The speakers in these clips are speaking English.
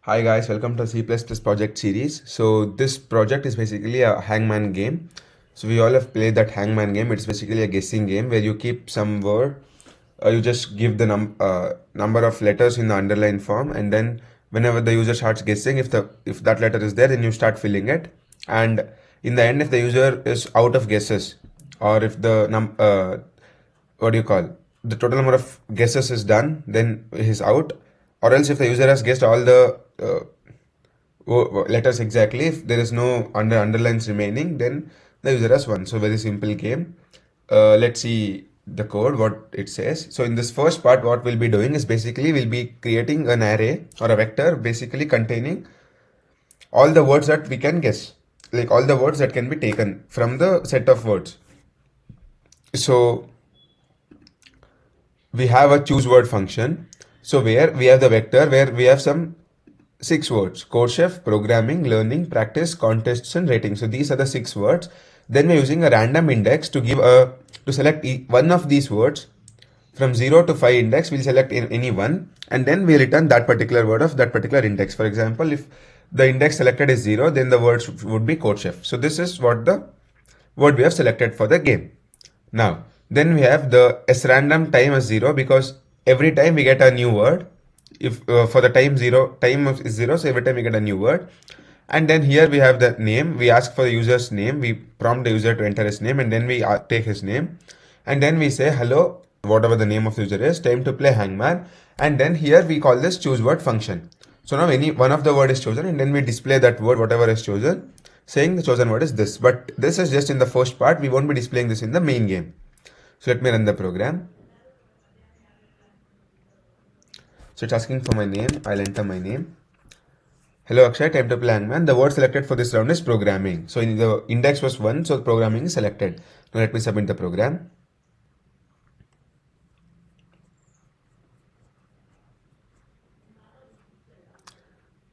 Hi guys, welcome to C++ project series. So this project is basically a Hangman game. So we all have played that Hangman game. It's basically a guessing game where you keep some word, you just give the number of letters in the underline form, and then whenever the user starts guessing, if that letter is there, then you start filling it. And in the end, if the user is out of guesses, or if the what do you call, the total number of guesses is done, then he's out. Or else if the user has guessed all the letters exactly, if there is no underlines remaining, then the user has won. So very simple game. Let's see the code, what it says. So in this first part, what we'll be doing is basically we'll be creating an array or a vector basically containing all the words that we can guess, like all the words that can be taken from the set of words. So we have a choose word function. So where we have the vector where we have some 6 words: CodeChef, programming, learning, practice, contests, and rating. So these are the 6 words. Then we're using a random index to give a to select one of these words from 0 to 5 index. We'll select any one, and then we return that particular word of that particular index. For example, if the index selected is 0, then the words would be CodeChef. So this is what the word we have selected for the game. Now, then we have the srandom time as 0 because every time we get a new word. If for the time is 0, so every time we get a new word. And then here we have the name. We ask for the user's name. We prompt the user to enter his name, and then we take his name. And then we say hello, whatever the name of the user is, time to play Hangman. And then here we call this choose word function. So now any one of the word is chosen, and then we display that word, whatever is chosen, saying the chosen word is this. But this is just in the first part. We won't be displaying this in the main game. So let me run the program. So it's asking for my name. I'll enter my name. Hello Akshay, time to play Hangman. The word selected for this round is programming. So in the index was 1, so programming is selected. Now let me submit the program.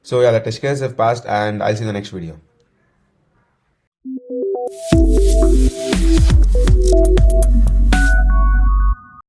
So yeah, the test cases have passed, and I'll see you in the next video.